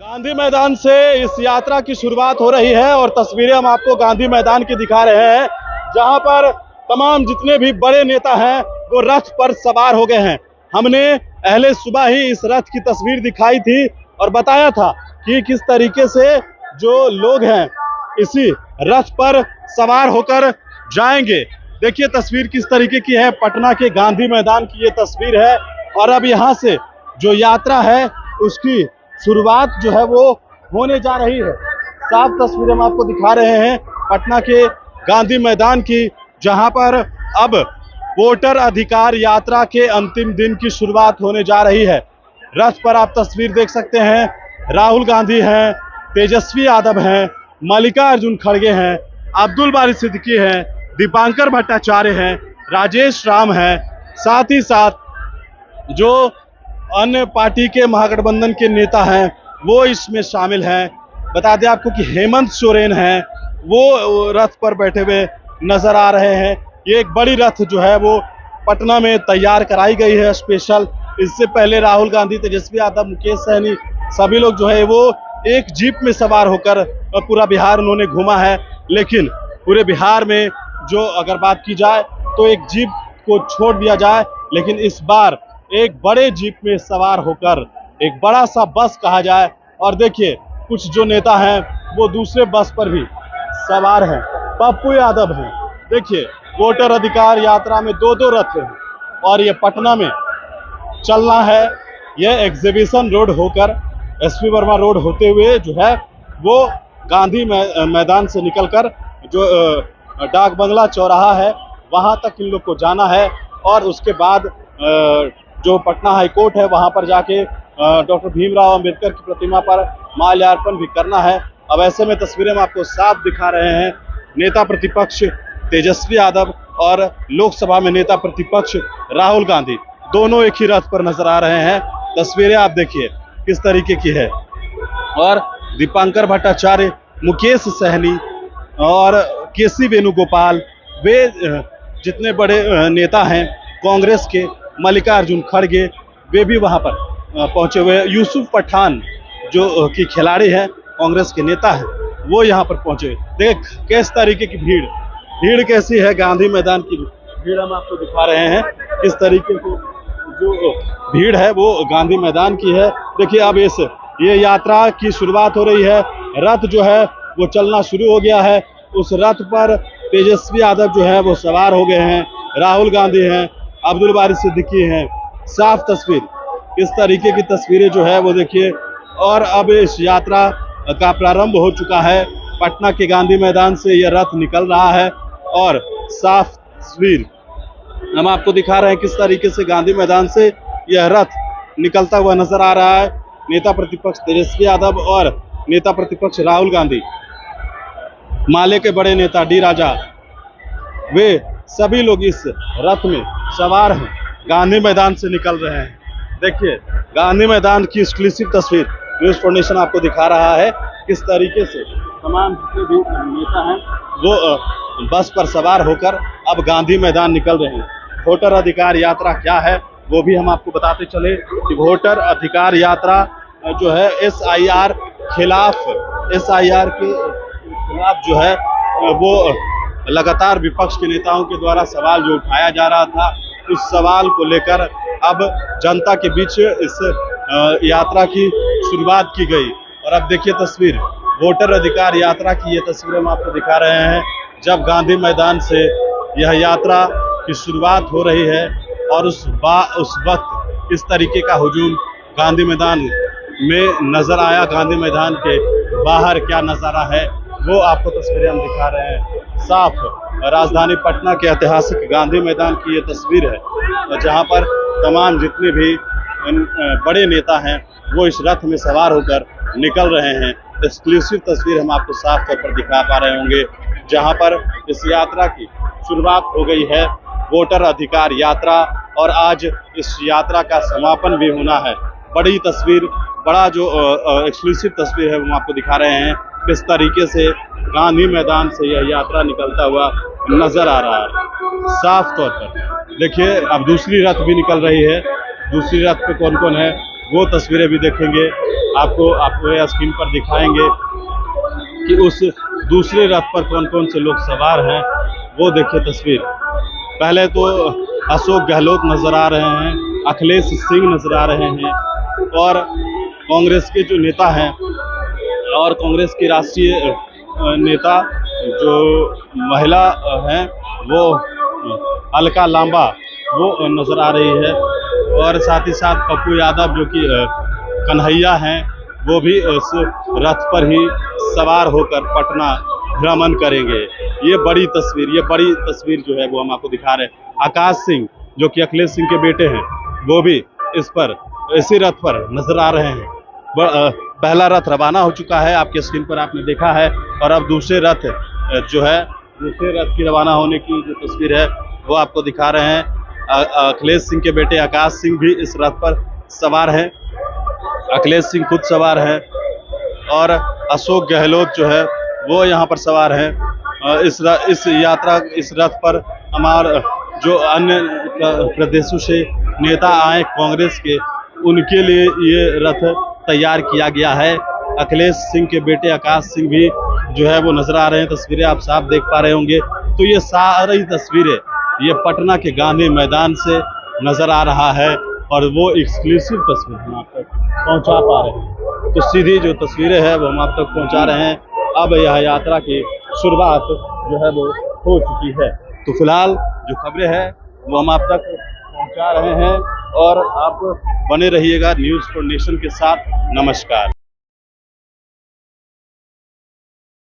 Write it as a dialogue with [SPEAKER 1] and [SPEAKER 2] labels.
[SPEAKER 1] गांधी मैदान से इस यात्रा की शुरुआत हो रही है और तस्वीरें हम आपको गांधी मैदान की दिखा रहे हैं, जहां पर तमाम जितने भी बड़े नेता हैं वो रथ पर सवार हो गए हैं। हमने पहले सुबह ही इस रथ की तस्वीर दिखाई थी और बताया था कि किस तरीके से जो लोग हैं इसी रथ पर सवार होकर जाएंगे। देखिए तस्वीर किस तरीके की है, पटना के गांधी मैदान की ये तस्वीर है और अब यहाँ से जो यात्रा है उसकी शुरुआत जो है वो होने जा रही है। साफ तस्वीरें हम आपको दिखा रहे हैं पटना के गांधी मैदान की, जहां पर अब वोटर अधिकार यात्रा के अंतिम दिन की शुरुआत होने जा रही है। रथ पर आप तस्वीर देख सकते हैं, राहुल गांधी हैं, तेजस्वी यादव हैं, मल्लिकार्जुन खड़गे हैं, अब्दुल बारी सिद्दीकी हैं, दीपांकर भट्टाचार्य हैं, राजेश राम हैं, साथ ही साथ जो अन्य पार्टी के महागठबंधन के नेता हैं वो इसमें शामिल हैं। बता दें आपको कि हेमंत सोरेन हैं, वो रथ पर बैठे हुए नजर आ रहे हैं। ये एक बड़ी रथ जो है वो पटना में तैयार कराई गई है स्पेशल। इससे पहले राहुल गांधी, तेजस्वी यादव, मुकेश सहनी सभी लोग जो है वो एक जीप में सवार होकर पूरा बिहार उन्होंने घूमा है। लेकिन पूरे बिहार में जो अगर बात की जाए तो एक जीप को छोड़ दिया जाए, लेकिन इस बार एक बड़े जीप में सवार होकर एक बड़ा सा बस कहा जाए। और देखिए कुछ जो नेता हैं वो दूसरे बस पर भी सवार हैं। पप्पू यादव हैं। देखिए वोटर अधिकार यात्रा में दो दो रथ हैं और ये पटना में चलना है। यह एग्जीबिशन रोड होकर एसपी वर्मा रोड होते हुए जो है वो गांधी मैदान से निकलकर जो डाक बंगला चौराहा है वहां तक इन लोग को जाना है और उसके बाद जो पटना हाई कोर्ट है वहां पर जाके डॉक्टर भीमराव अंबेडकर की प्रतिमा पर माल्यार्पण भी करना है। अब ऐसे में तस्वीरें हम आपको साफ दिखा रहे हैं। नेता प्रतिपक्ष तेजस्वी यादव और लोकसभा में नेता प्रतिपक्ष राहुल गांधी दोनों एक ही रथ पर नजर आ रहे हैं। तस्वीरें आप देखिए किस तरीके की है। और दीपांकर भट्टाचार्य, मुकेश सहनी और केसी वेणुगोपाल, वे जितने बड़े नेता हैं कांग्रेस के, मल्लिकार्जुन खड़गे, वे भी वहां पर पहुंचे हुए। यूसुफ पठान जो कि खिलाड़ी है, कांग्रेस के नेता है, वो यहाँ पर पहुंचे। देख किस तरीके की भीड़ कैसी है। गांधी मैदान की भीड़ हम आपको दिखा रहे हैं किस तरीके की जो भीड़ है वो गांधी मैदान की है। देखिए अब ये यात्रा की शुरुआत हो रही है। रथ जो है वो चलना शुरू हो गया है। उस रथ पर तेजस्वी यादव जो है वो सवार हो गए हैं, राहुल गांधी हैं, अब्दुल बारी सिद्दीकी हैं। साफ तस्वीर, इस तरीके की तस्वीरें जो है वो देखिए। और अब इस यात्रा का प्रारंभ हो चुका है। पटना के गांधी मैदान से यह रथ निकल रहा है और साफ तस्वीर हम आपको दिखा रहे हैं किस तरीके से गांधी मैदान से यह रथ निकलता हुआ नजर आ रहा है। नेता प्रतिपक्ष तेजस्वी यादव और नेता प्रतिपक्ष राहुल गांधी, माले के बड़े नेता डी राजा, वे सभी लोग इस रथ में सवार हैं, गांधी मैदान से निकल रहे हैं। देखिए गांधी मैदान की एक्सक्लूसिव तस्वीर न्यूज़ फाउंडेशन आपको दिखा रहा है किस तरीके से तमाम जितने भी नेता हैं वो बस पर सवार होकर अब गांधी मैदान निकल रहे हैं। वोटर अधिकार यात्रा क्या है वो भी हम आपको बताते चले कि वोटर अधिकार यात्रा जो है SIR के खिलाफ जो है वो लगातार विपक्ष के नेताओं के द्वारा सवाल जो उठाया जा रहा था, उस सवाल को लेकर अब जनता के बीच इस यात्रा की शुरुआत की गई। और अब देखिए तस्वीर वोटर अधिकार यात्रा की, ये तस्वीरें हम आपको दिखा रहे हैं जब गांधी मैदान से यह यात्रा की शुरुआत हो रही है और उस वक्त इस तरीके का हुजूम गांधी मैदान में नजर आया। गांधी मैदान के बाहर क्या नजारा है वो आपको तस्वीरें हम दिखा रहे हैं। साफ राजधानी पटना के ऐतिहासिक गांधी मैदान की ये तस्वीर है जहां पर तमाम जितने भी बड़े नेता हैं वो इस रथ में सवार होकर निकल रहे हैं। एक्सक्लूसिव तस्वीर हम आपको साफ तौर पर दिखा पा रहे होंगे जहां पर इस यात्रा की शुरुआत हो गई है, वोटर अधिकार यात्रा, और आज इस यात्रा का समापन भी होना है। बड़ी तस्वीर, बड़ा जो एक्सक्लूसिव तस्वीर है वो हम आपको दिखा रहे हैं किस तरीके से गांधी मैदान से यह यात्रा निकलता हुआ नजर आ रहा है। साफ तौर पर देखिए अब दूसरी रथ भी निकल रही है। दूसरी रथ पे कौन कौन है वो तस्वीरें भी देखेंगे। आपको यह स्क्रीन पर दिखाएंगे कि उस दूसरे रथ पर कौन कौन से लोग सवार हैं, वो देखिए तस्वीर। पहले तो अशोक गहलोत नजर आ रहे हैं, अखिलेश सिंह नजर आ रहे हैं और कांग्रेस के जो नेता हैं और कांग्रेस की राष्ट्रीय नेता जो महिला हैं वो अलका लांबा वो नजर आ रही है और साथ ही साथ पप्पू यादव जो कि कन्हैया हैं वो भी उस रथ पर ही सवार होकर पटना भ्रमण करेंगे। ये बड़ी तस्वीर जो है वो हम आपको दिखा रहे हैं। आकाश सिंह जो कि अखिलेश सिंह के बेटे हैं वो भी इसी रथ पर नजर आ रहे हैं। पहला रथ रवाना हो चुका है, आपके स्क्रीन पर आपने देखा है और अब दूसरे रथ की रवाना होने की जो तस्वीर है वो आपको दिखा रहे हैं। अखिलेश सिंह के बेटे आकाश सिंह भी इस रथ पर सवार हैं, अखिलेश सिंह खुद सवार हैं और अशोक गहलोत जो है वो यहाँ पर सवार हैं। इस रथ पर हमारे जो अन्य प्रदेशों से नेता आए कांग्रेस के, उनके लिए ये रथ तैयार किया गया है। अखिलेश सिंह के बेटे आकाश सिंह भी जो है वो नजर आ रहे हैं, तस्वीरें आप साफ देख पा रहे होंगे। तो ये सारी तस्वीरें ये पटना के गांधी मैदान से नजर आ रहा है और वो एक्सक्लूसिव तस्वीर हम आप तक पहुंचा पा रहे हैं। तो सीधी जो तस्वीरें हैं वो हम आप तक पहुंचा रहे हैं। अब यह यात्रा की शुरुआत जो है वो हो चुकी है। तो फिलहाल जो खबरें हैं वो हम आप तक पहुंचा रहे हैं और आप बने रहिएगा न्यूज़ फॉर नेशन के साथ। नमस्कार।